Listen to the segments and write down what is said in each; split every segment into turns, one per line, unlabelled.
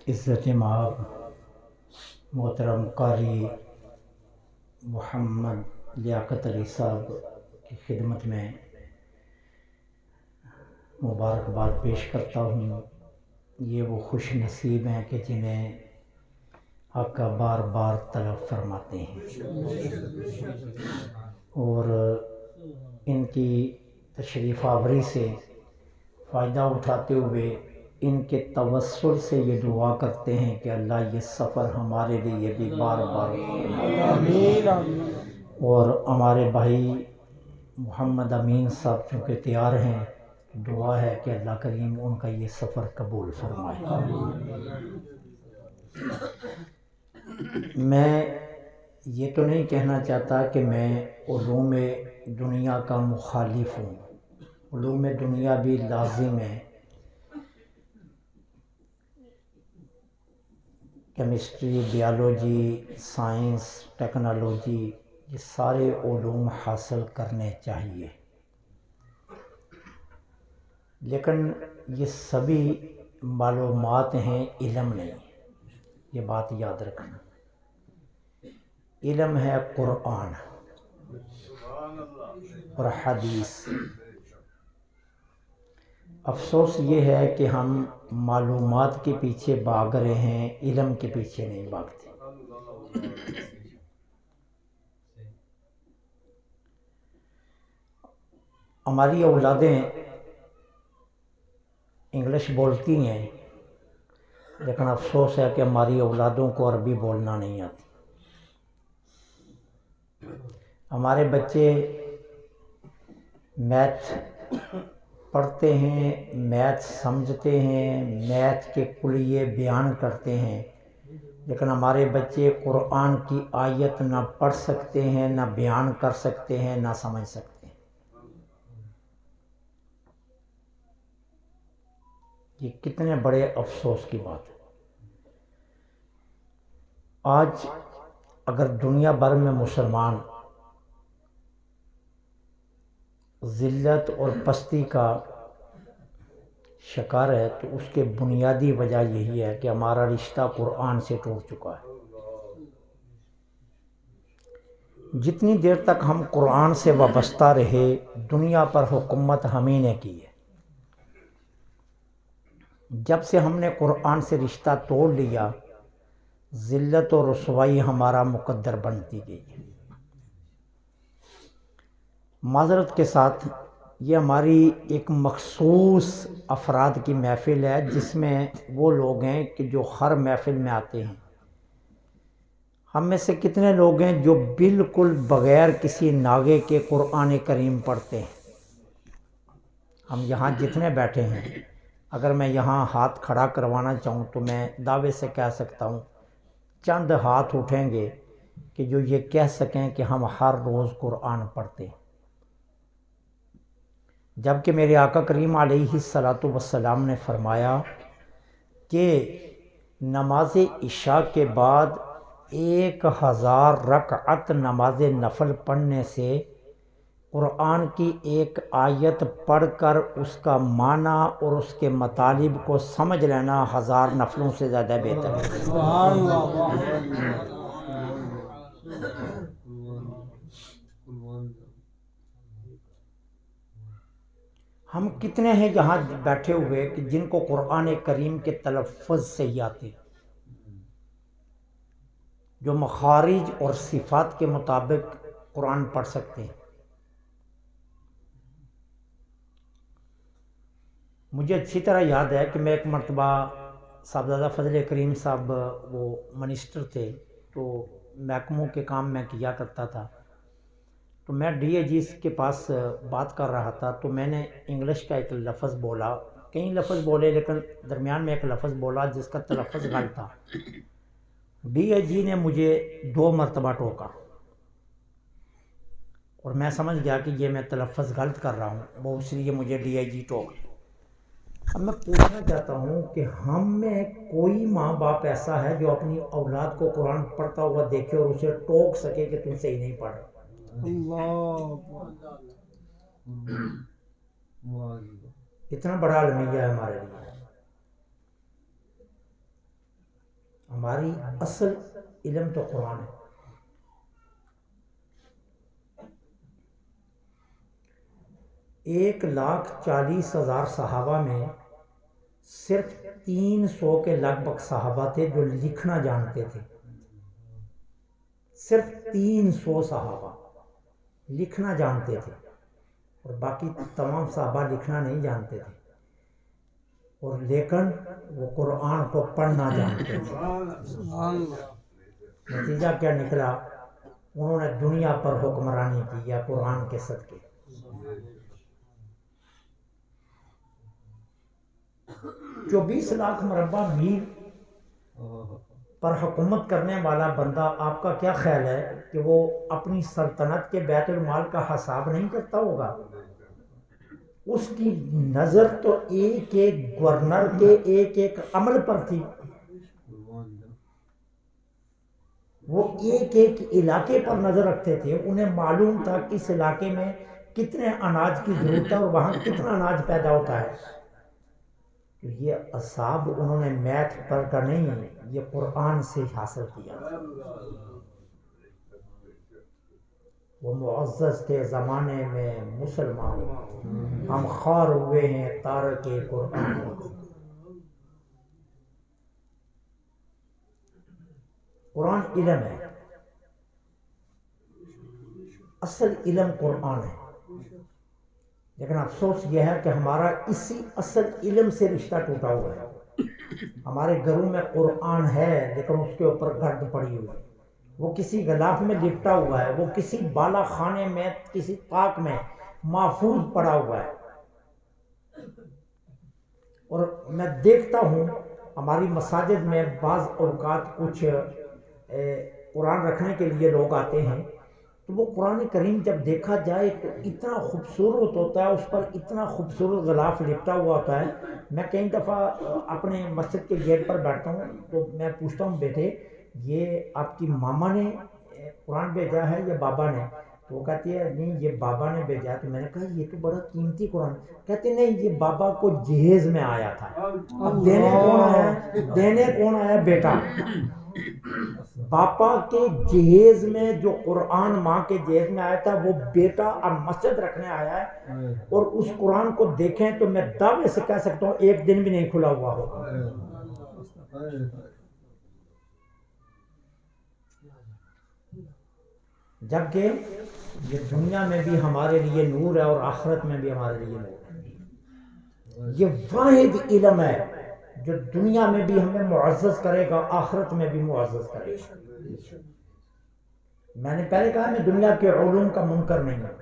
عزت مآب محترم قاری محمد لیاقت علی صاحب کی خدمت میں مبارکباد پیش کرتا ہوں۔ یہ وہ خوش نصیب ہیں کہ جنہیں آقا بار بار طلب فرماتے ہیں، اور ان کی تشریف آوری سے فائدہ اٹھاتے ہوئے ان کے توسل سے یہ دعا کرتے ہیں کہ اللہ یہ سفر ہمارے لیے بھی بار بار
آمین
اور ہمارے بھائی محمد امین صاحب چونکہ تیار ہیں، دعا ہے کہ اللہ کریم ان کا یہ سفر قبول فرمائے۔ میں یہ تو نہیں کہنا چاہتا کہ میں علوم دنیا کا مخالف ہوں، علوم دنیا بھی لازم ہے۔ کیمسٹری، بیالوجی، سائنس، ٹیکنالوجی، یہ سارے علوم حاصل کرنے چاہیے، لیکن یہ سبھی معلومات ہیں، علم نہیں۔ یہ بات یاد رکھنا، علم ہے قرآن اور حدیث۔ افسوس یہ ہے کہ ہم معلومات کے پیچھے بھاگ رہے ہیں، علم کے پیچھے نہیں بھاگتے۔ ہماری اولادیں انگلش بولتی ہیں، لیکن افسوس ہے کہ ہماری اولادوں کو عربی بولنا نہیں آتی۔ ہمارے بچے میتھ پڑھتے ہیں، میتھ سمجھتے ہیں، میتھ کے کلیے بیان کرتے ہیں، لیکن ہمارے بچے قرآن کی آیت نہ پڑھ سکتے ہیں، نہ بیان کر سکتے ہیں، نہ سمجھ سکتے ہیں۔ یہ کتنے بڑے افسوس کی بات ہے۔ آج اگر دنیا بھر میں مسلمان ذلت اور پستی کا شکار ہے تو اس کے بنیادی وجہ یہی ہے کہ ہمارا رشتہ قرآن سے ٹوٹ چکا ہے۔ جتنی دیر تک ہم قرآن سے وابستہ رہے، دنیا پر حکومت ہم ہی نے کی ہے۔ جب سے ہم نے قرآن سے رشتہ توڑ لیا، ذلت و رسوائی ہمارا مقدر بنتی گئی ہے۔ معذرت کے ساتھ یہ ہماری ایک مخصوص افراد کی محفل ہے، جس میں وہ لوگ ہیں کہ جو ہر محفل میں آتے ہیں۔ ہم میں سے کتنے لوگ ہیں جو بالکل بغیر کسی ناغے کے قرآن کریم پڑھتے ہیں؟ ہم یہاں جتنے بیٹھے ہیں، اگر میں یہاں ہاتھ کھڑا کروانا چاہوں تو میں دعوے سے کہہ سکتا ہوں چند ہاتھ اٹھیں گے کہ جو یہ کہہ سکیں کہ ہم ہر روز قرآن پڑھتے ہیں۔ جبکہ میرے آقا کریم علیہ الصلاۃ والسلام نے فرمایا کہ نماز عشاء کے بعد 1000 رکعت نماز نفل پڑھنے سے قرآن کی ایک آیت پڑھ کر اس کا معنی اور اس کے مطالب کو سمجھ لینا 1000 نفلوں سے زیادہ بہتر ہے۔
سبحان اللہ۔
ہم کتنے ہیں یہاں بیٹھے ہوئے کہ جن کو قرآن کریم کے تلفظ سے ہی آتے ہیں، جو مخارج اور صفات کے مطابق قرآن پڑھ سکتے ہیں۔ مجھے اچھی طرح یاد ہے کہ میں ایک مرتبہ صاحبزادہ فضل کریم صاحب وہ منسٹر تھے، تو محکموں کے کام میں کیا کرتا تھا، تو میں ڈی اے جی کے پاس بات کر رہا تھا، تو میں نے انگلش کا ایک لفظ بولا، کئی لفظ بولے لیکن درمیان میں ایک لفظ بولا جس کا تلفظ غلط تھا۔ ڈی اے جی نے مجھے 2 مرتبہ ٹوکا، اور میں سمجھ گیا کہ یہ میں تلفظ غلط کر رہا ہوں، وہ اس لیے مجھے ڈی اے جی ٹوک۔ اب میں پوچھنا چاہتا ہوں کہ ہم میں کوئی ماں باپ ایسا ہے جو اپنی اولاد کو قرآن پڑھتا ہوا دیکھے اور اسے ٹوک سکے کہ تم صحیح نہیں پڑھ رہے؟ اتنا بڑا المیہ ہے ہمارے لیے۔ ہماری اصل علم تو قرآن ہے. 1,40,000 صحابہ میں صرف 300 کے لگ بھگ صحابہ تھے جو لکھنا جانتے تھے. صرف 300 صحابہ لکھنا جانتے تھے اور باقی تمام صحابہ لکھنا نہیں جانتے تھے، اور لیکن وہ قرآن کو پڑھنا جانتے تھے. نتیجہ کیا نکلا؟ انہوں نے دنیا پر حکمرانی کی یا قرآن کے صدقے. 24 لاکھ مربع میل پر حکومت کرنے والا بندہ، آپ کا کیا خیال ہے کہ وہ اپنی سلطنت کے بیت المال کا حساب نہیں کرتا ہوگا؟ اس کی نظر تو ایک ایک گورنر کے ایک ایک عمل پر تھی. وہ ایک ایک علاقے پر نظر رکھتے تھے. انہیں معلوم تھا کہ اس علاقے میں کتنے اناج کی ضرورت ہے اور وہاں کتنا اناج پیدا ہوتا ہے. یہ اصحاب انہوں نے میتھ پڑھ کر نہیں، یہ قرآن سے حاصل کیا. وہ معزز کے زمانے میں مسلمان ہم خوار ہوئے ہیں تارک قرآن. قرآن علم ہے، اصل علم قرآن ہے. لیکن افسوس یہ ہے کہ ہمارا اسی اصل علم سے رشتہ ٹوٹا ہوا ہے. ہمارے گھروں میں قرآن ہے لیکن اس کے اوپر گرد پڑی ہوئی ہے. وہ کسی غلاف میں لپٹا ہوا ہے، وہ کسی بالا خانے میں کسی طاق میں محفوظ پڑا ہوا ہے. اور میں دیکھتا ہوں ہماری مساجد میں بعض اوقات کچھ قرآن رکھنے کے لیے لوگ آتے ہیں تو وہ قرآن کریم جب دیکھا جائے تو اتنا خوبصورت ہوتا ہے، اس پر اتنا خوبصورت غلاف لپٹا ہوا ہوتا ہے. میں کئی دفعہ اپنے مسجد کے گیٹ پر بیٹھتا ہوں تو میں پوچھتا ہوں بیٹے یہ آپ کی ماما نے قرآن بھیجا ہے یا بابا نے؟ تو وہ کہتی ہے نہیں یہ بابا نے بھیجا. تو میں نے کہا یہ تو بڑا قیمتی قرآن. کہتے نہیں یہ بابا کو جہیز میں آیا تھا. اب دینے کون آیا؟ دینے کون آیا؟ بیٹا. باپا کے جہیز میں جو قرآن ماں کے جہیز میں آیا تھا وہ بیٹا اب مسجد رکھنے آیا ہے، اور اس قرآن کو دیکھیں تو میں دعوے سے کہہ سکتا ہوں ایک دن بھی نہیں کھلا ہوا ہوگا. جبکہ یہ دنیا میں بھی ہمارے لیے نور ہے اور آخرت میں بھی ہمارے لیے نور ہے. یہ واحد علم ہے جو دنیا میں بھی ہمیں معزز کرے گا، آخرت میں بھی معزز کرے گا. میں نے پہلے کہا میں دنیا کے علوم کا منکر نہیں ہوں،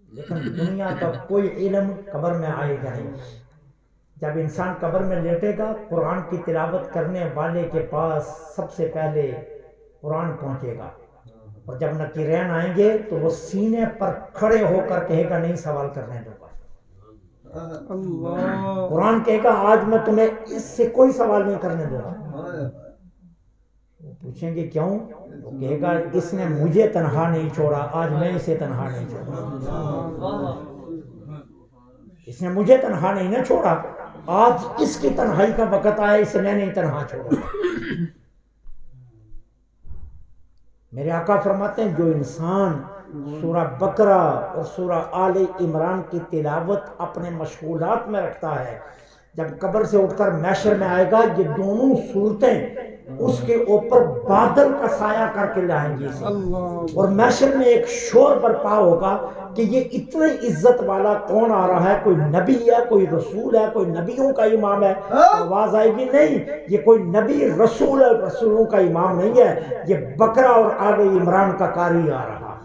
لیکن دنیا کا کوئی علم قبر میں آئے گا نہیں. جب انسان قبر میں لیٹے گا قرآن کی تلاوت کرنے والے کے پاس سب سے پہلے قرآن پہنچے گا، اور جب نکیرین آئیں گے تو وہ سینے پر کھڑے ہو کر کہے گا نہیں سوال کرنے دو گا. قرآن کہے گا آج میں تمہیں اس سے کوئی سوال نہیں کرنے دوں گا. وہ پوچھیں گے کیوں؟ وہ کہے گا اس نے مجھے تنہا نہیں چھوڑا، آج میں اسے تنہا نہیں چھوڑا. اس نے مجھے تنہا نہیں نہ چھوڑا، آج اس کی تنہائی کا وقت آیا، اسے میں نہیں تنہا چھوڑا. میرے آقا فرماتے ہیں جو انسان سورہ بقرہ اور سورہ آل عمران کی تلاوت اپنے مشغولات میں رکھتا ہے، جب قبر سے اٹھ کر محشر میں آئے گا یہ دونوں صورتیں اس کے اوپر بادل کا سایہ کر کے لائیں گی اسے، اور محشر میں ایک شور برپا ہوگا کہ یہ اتنے عزت والا کون آ رہا ہے؟ کوئی نبی ہے، کوئی رسول ہے، کوئی نبیوں کا امام ہے؟ آواز آئے گی نہیں یہ کوئی نبی رسول ہے، رسولوں کا امام نہیں ہے، یہ بقرہ اور آل عمران کا قاری آ رہا.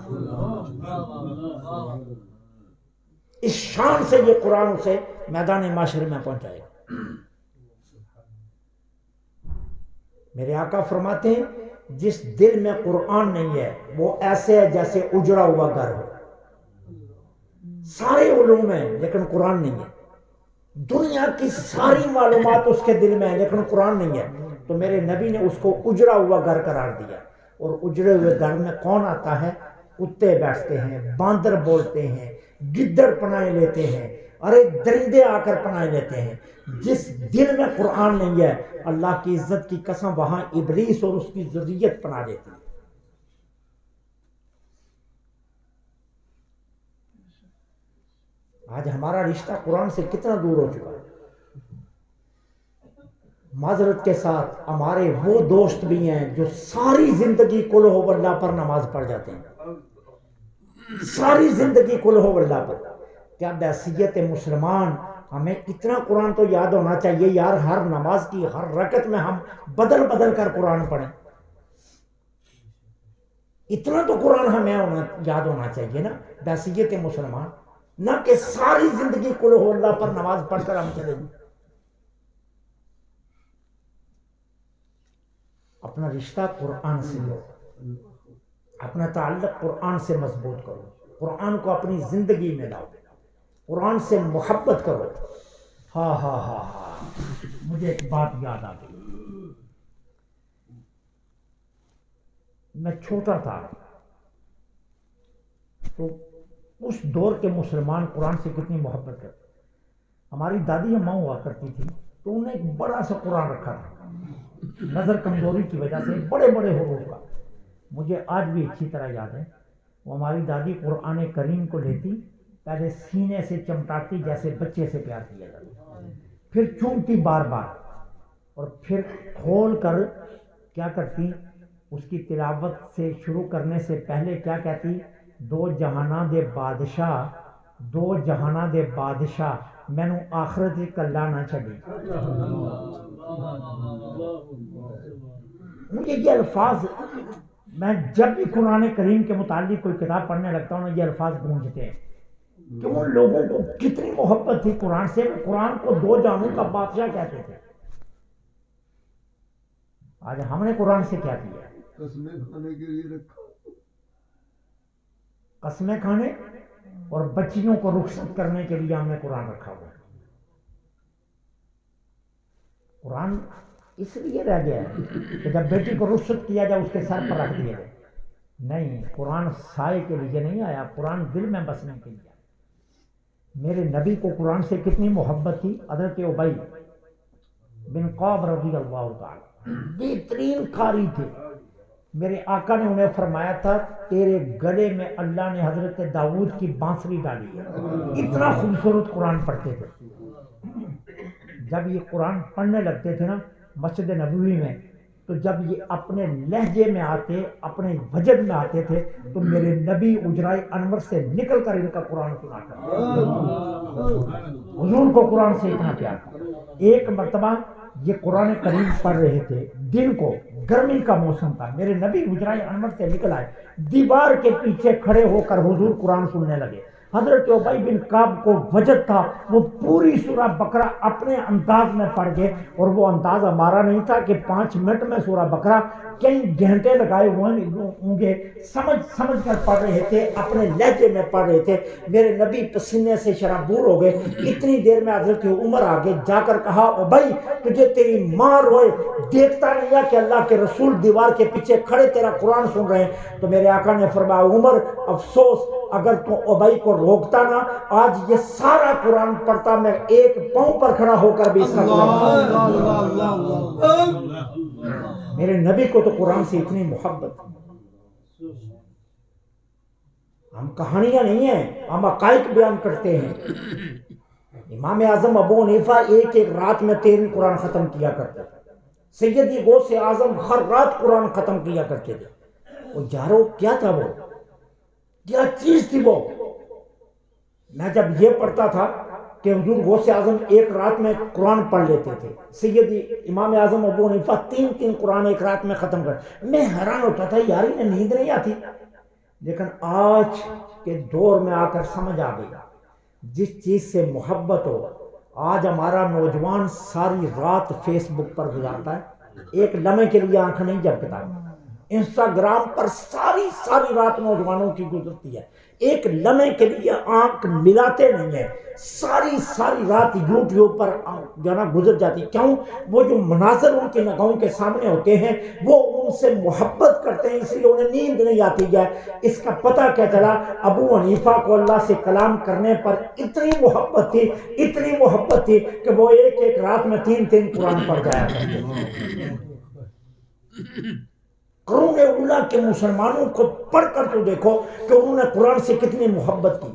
اس شان سے یہ قرآن اسے میدان معاشر میں پہنچائے. میرے آقا فرماتے ہیں جس دل میں قرآن نہیں ہے وہ ایسے ہے جیسے اجڑا ہوا گھر ہو. سارے علوم ہیں لیکن قرآن نہیں ہے، دنیا کی ساری معلومات اس کے دل میں ہے لیکن قرآن نہیں ہے. تو میرے نبی نے اس کو اجڑا ہوا گھر قرار دیا. اور اجڑے ہوئے گھر میں کون آتا ہے؟ کتے بیٹھتے ہیں، باندر بولتے ہیں، گدڑ پناہ لیتے ہیں. ارے درندے آ کر پناہ لیتے ہیں. جس دل میں قرآن نہیں ہے اللہ کی عزت کی قسم وہاں ابلیس اور اس کی ذریت پناہ لیتی ہے. آج ہمارا رشتہ قرآن سے کتنا دور ہو چکا ہے. معذرت کے ساتھ ہمارے وہ دوست بھی ہیں جو ساری زندگی قل ہو اللہ پر نماز پڑھ جاتے ہیں, ساری زندگی قل ہو اللہ پر. کیا بحیثیت مسلمان ہمیں اتنا قرآن تو یاد ہونا چاہیے یار, ہر نماز کی ہر رکعت میں ہم بدل بدل کر قرآن پڑھیں. اتنا تو قرآن ہمیں یاد ہونا چاہیے نا بحیثیت مسلمان, نہ کہ ساری زندگی قل ہو اللہ پر نماز پڑھ کر ہم چلے جائیں. اپنا رشتہ قرآن سے لو, اپنا تعلق قرآن سے مضبوط کرو, قرآن کو اپنی زندگی میں لاؤ, قرآن سے محبت کرو. ہاں ہاں ہاں ہاں, مجھے ایک بات یاد آ گئی. میں چھوٹا تھا تو اس دور کے مسلمان قرآن سے کتنی محبت کرتے. ہماری دادی اماں ہوا کرتی تھی تو انہیں ایک بڑا سا قرآن رکھا تھا, نظر کمزوری کی وجہ سے بڑے بڑے حروف کا. مجھے آج بھی اچھی طرح یاد ہے, وہ ہماری دادی قرآن کریم کو لیتی, پہلے سینے سے چمٹاتی جیسے بچے سے پیار کیا جاتا, پھر چومتی بار بار, اور پھر کھول کر کیا کرتی, اس کی تلاوت سے شروع کرنے سے پہلے کیا کہتی, دو جہاناں دے بادشاہ, دو جہاناں دے بادشاہ مینوں آخرت کلا نہ چھڈی. مجھے یہ الفاظ, میں جب بھی قرآن کریم کے متعلق کوئی کتاب پڑھنے لگتا ہوں یہ الفاظ گونجتے ہیں کہ ان لوگوں کو کتنی محبت تھی قرآن سے, قرآن کو دو جہانوں کا بادشاہ کہتے تھے. آج ہم نے قرآن سے کیا کیا,
قسمیں کھانے کے لیے رکھا,
قسمیں کھانے اور بچیوں کو رخصت کرنے کے لیے ہم نے قرآن رکھا ہوا ہے. قرآن اس لیے رہ گیا ہے کہ جب بیٹی کو رخصت کیا جائے اس کے سر پر رکھ دیا جائے. نہیں, قرآن سائے کے لیے نہیں آیا, قرآن دل میں بسنے کے لیے. میرے نبی کو قرآن سے کتنی محبت تھی. حضرت ابی بن کعب رضی اللہ تعالی بہترین قاری تھے. میرے آقا نے انہیں فرمایا تھا تیرے گلے میں اللہ نے حضرت داؤد کی بانسری ڈالی ہے. اتنا خوبصورت قرآن پڑھتے تھے. جب یہ قرآن پڑھنے لگتے تھے نا مسجد نبوی میں, تو جب یہ اپنے لہجے میں آتے, اپنے وجد میں آتے تھے, تو میرے نبی اجرائے انور سے نکل کر ان کا قرآن سنا کرتے. حضور کو قرآن سے اتنا پیار تھا. ایک مرتبہ یہ قرآن کریم پڑھ رہے تھے, دن کو گرمی کا موسم تھا, میرے نبی اجرائے انور سے نکل آئے, دیوار کے پیچھے کھڑے ہو کر حضور قرآن سننے لگے. حضرت ابی بن کعب کو وجد تھا, وہ پوری سورہ بقرہ اپنے انداز میں پڑھ گئے, اور وہ انداز ہمارا نہیں تھا کہ 5 منٹ میں سورہ بقرہ, کئی گھنٹے لگائے ہوئے ہوں گے, سمجھ کر پڑھ رہے تھے, اپنے لہجے میں پڑھ رہے تھے. میرے نبی پسینے سے شرابور ہو گئے. اتنی دیر میں حضرت عمر آگے جا کر کہا ابی تجھے تیری ماں روئے دیکھتا نہیں ہے کہ اللہ کے رسول دیوار کے پیچھے کھڑے تیرا قرآن سن رہے ہیں. تو میرے آقا نے فرمایا عمر افسوس, اگر تو ابی کو روکتا نا آج یہ سارا قرآن پڑھتا, میں ایک پاؤں پر کھڑا ہو کر بھی اس کا میرے نبی کو تو قرآن سے اتنی محبت. ہم کہانیاں نہیں ہیں, ہم حقائق بیان کرتے ہیں. امام اعظم ابو حنیفہ ایک رات میں 13 قرآن ختم کیا کرتے تھے. سیدی غوث اعظم ہر رات قرآن ختم کیا کرتے تھے. وہ یارو کیا تھا, وہ کیا چیز تھی وہ. میں جب یہ پڑھتا تھا کہ حضور غوث اعظم ایک رات میں قرآن پڑھ لیتے تھے, سیدی امام اعظم ابو حنیفہ 3 قرآن ایک رات میں ختم کر, میں حیران ہوتا تھا یار انہیں نیند نہیں آتی. لیکن آج کے دور میں آ کر سمجھ آ گئی جس چیز سے محبت ہو. آج ہمارا نوجوان ساری رات فیس بک پر گزارتا ہے, ایک لمحے کے لیے آنکھ نہیں جھپکتا. انسٹاگرام پر ساری رات نوجوانوں کی گزرتی ہے، ایک لمحے کے لیے آنکھ ملاتے نہیں ہیں، ساری رات یوٹیوب پر جو ہے نا گزر جاتی. کیوں؟ وہ جو مناظر ان کی نگاہوں کے سامنے ہوتے ہیں وہ ان سے محبت کرتے ہیں، اس لیے انہیں نیند نہیں آتی ہے. اس کا پتہ کیا چلا؟ ابو حنیفہ کو اللہ سے کلام کرنے پر اتنی محبت تھی کہ وہ ایک رات میں 3 قرآن پڑھ جایا کرتے تھے. قرون اولیٰ کے مسلمانوں کو پڑھ کر تو دیکھو کہ انہوں نے قرآن سے کتنی محبت کی.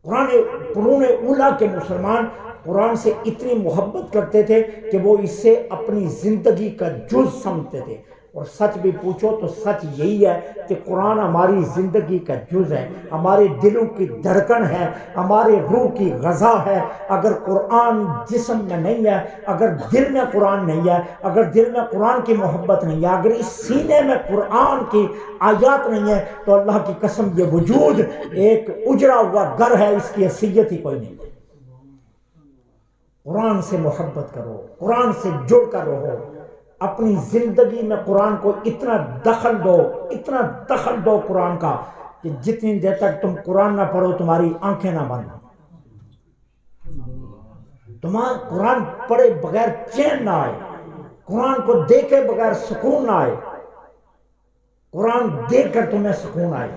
قرون اولیٰ کے مسلمان قرآن سے اتنی محبت کرتے تھے کہ وہ اس سے اپنی زندگی کا جز سمجھتے تھے. اور سچ بھی پوچھو تو سچ یہی ہے کہ قرآن ہماری زندگی کا جز ہے، ہمارے دلوں کی دھڑکن ہے، ہمارے روح کی غذا ہے. اگر قرآن جسم میں نہیں ہے، اگر دل میں قرآن نہیں ہے، اگر دل میں قرآن کی محبت نہیں ہے، اگر اس سینے میں قرآن کی آیات نہیں ہے، تو اللہ کی قسم یہ وجود ایک اجڑا ہوا گھر ہے، اس کی حیثیت ہی کوئی نہیں. قرآن سے محبت کرو، قرآن سے جڑ کر رہو، اپنی زندگی میں قرآن کو اتنا دخل دو قرآن کا کہ جتنی دیر تک تم قرآن نہ پڑھو تمہاری آنکھیں نہ بند. تمہارا قرآن پڑھے بغیر چین نہ آئے، قرآن کو دیکھے بغیر سکون نہ آئے. قرآن دیکھ کر تمہیں سکون آئے.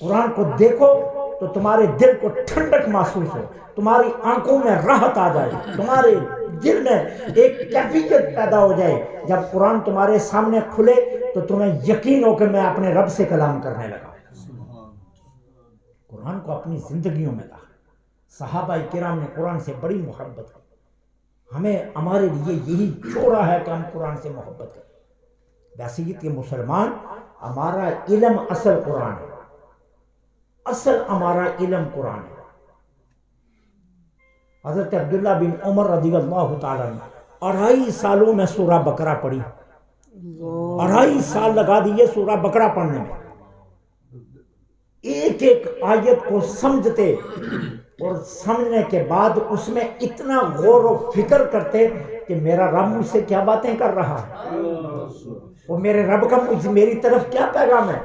قرآن کو دیکھو تو تمہارے دل کو ٹھنڈک محسوس ہو، تمہاری آنکھوں میں راحت آ جائے، تمہارے دل میں ایک کیفیت پیدا ہو جائے. جب قرآن تمہارے سامنے کھلے تو تمہیں یقین ہو کہ میں اپنے رب سے کلام کرنے لگا. قرآن کو اپنی زندگیوں میں لا. صحابہ کرام نے قرآن سے بڑی محبت کی. ہمارے لیے یہی چورا ہے کہ ہم قرآن سے محبت کریں. بحیثیت کے مسلمان ہمارا علم اصل قرآن ہے، اصل ہمارا علم قرآن ہے. حضرت عبداللہ بن عمر رضی اللہ تعالیٰ نے 2.5 سالوں میں سورہ بقرہ پڑھی. 2.5 سال لگا دیے سورہ بقرہ پڑھنے میں. ایک آیت کو سمجھتے اور سمجھنے کے بعد اس میں اتنا غور و فکر کرتے کہ میرا رب مجھ سے کیا باتیں کر رہا ہے، اور میرے رب کا میری طرف کیا پیغام ہے،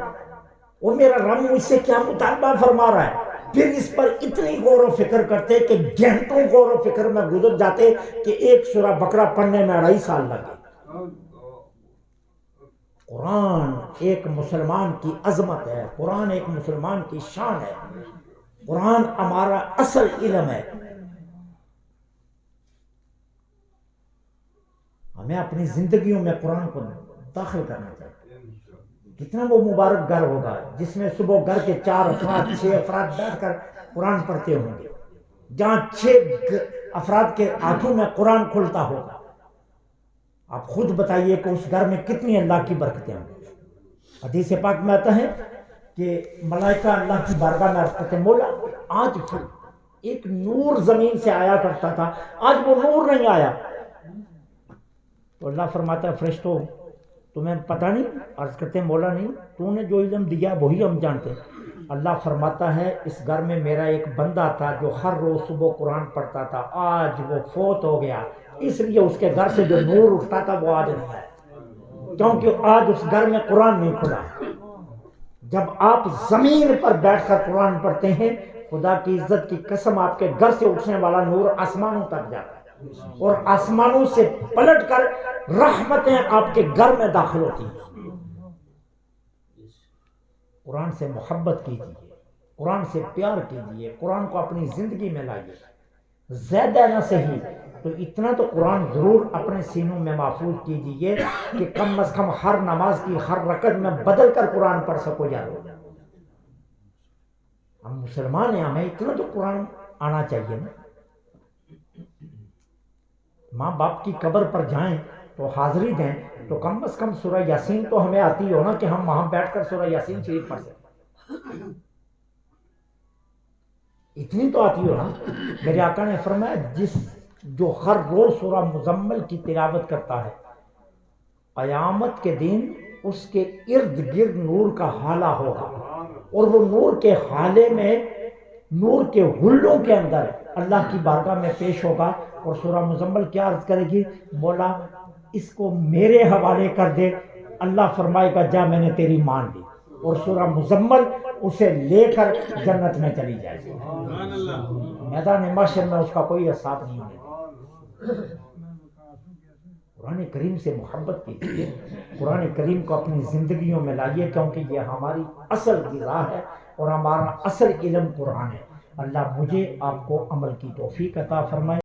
اور میرا رب مجھ سے کیا مطالبہ فرما رہا ہے. پھر اس پر اتنی غور و فکر کرتے کہ گھنٹوں غور و فکر میں گزر جاتے کہ ایک سورہ بقرہ پڑھنے میں 2.5 سال لگے. قرآن ایک مسلمان کی عظمت ہے، قرآن ایک مسلمان کی شان ہے، قرآن ہمارا اصل علم ہے. ہمیں اپنی زندگیوں میں قرآن کو داخل کرنا چاہیے. کتنا وہ مبارک گھر ہوگا جس میں صبح گھر کے 4 افراد 6 افراد بیٹھ کر قرآن پڑھتے ہوں گے، جہاں 6 افراد کے ہاتھوں میں قرآن کھلتا ہوگا. آپ خود بتائیے کہ اس گھر میں کتنی اللہ کی برکتیں ہوں گی. حدیث پاک میں آتا ہے کہ ملائکہ اللہ کی بارگاہ میں عرض کرتے ہیں، مولا آج ایک نور زمین سے آیا کرتا تھا، آج وہ نور نہیں آیا. تو اللہ فرماتا ہے فرشتوں تمہیں پتہ نہیں؟ عرض کرتے ہیں مولا نہیں، تو نے جو علم دیا وہی ہم جانتے ہیں. اللہ فرماتا ہے اس گھر میں میرا ایک بندہ تھا جو ہر روز صبح قرآن پڑھتا تھا، آج وہ فوت ہو گیا، اس لیے اس کے گھر سے جو نور اٹھتا تھا وہ آج نہیں آیا، کیونکہ آج اس گھر میں قرآن نہیں کھلا. جب آپ زمین پر بیٹھ کر قرآن پڑھتے ہیں، خدا کی عزت کی قسم آپ کے گھر سے اٹھنے والا نور آسمانوں تک جاتا ہے، اور آسمانوں سے پلٹ کر رحمتیں آپ کے گھر میں داخل ہوتی ہیں. قرآن سے محبت کیجیے، قرآن سے پیار کیجیے، قرآن کو اپنی زندگی میں لائیے. زیادہ نہ صحیح تو اتنا تو قرآن ضرور اپنے سینوں میں محفوظ کیجیے کہ کم از کم ہر نماز کی ہر رکعت میں بدل کر قرآن پڑھ سکو. ہم مسلمان ہیں، ہمیں اتنا تو قرآن آنا چاہیے نا. ماں باپ کی قبر پر جائیں تو حاضری دیں تو کم از کم سورہ یاسین تو ہمیں آتی ہو نا کہ ہم وہاں بیٹھ کر سورہ یاسین شریف پڑھ سکیں. اتنی تو آتی ہو نا. میرے آقا نے فرمایا جو ہر روز سورہ مزمل کی تلاوت کرتا ہے، قیامت کے دن اس کے ارد گرد نور کا حالہ ہوگا، اور وہ نور کے حالے میں نور کے حلوں کے اندر اللہ کی بارگاہ میں پیش ہوگا. اور سورہ مزمل کیا عرض کرے گی؟ مولا اس کو میرے حوالے کر دے، اللہ فرمائے گا جا میں نے تیری مان لی، اور سورہ مزمل اسے لے کر جنت میں چلی جائے گی۔ میدان محشر میں اس کا کوئی حساب نہیں ہونے گا۔ قرآن کریم سے محبت کیجیے، قرآن کریم کو اپنی زندگیوں میں لائیے، کیونکہ یہ ہماری اصل غذا ہے اور ہمارا اصل علم قرآن ہے۔ اللہ مجھے آپ کو عمل کی توفیق عطا فرمائے۔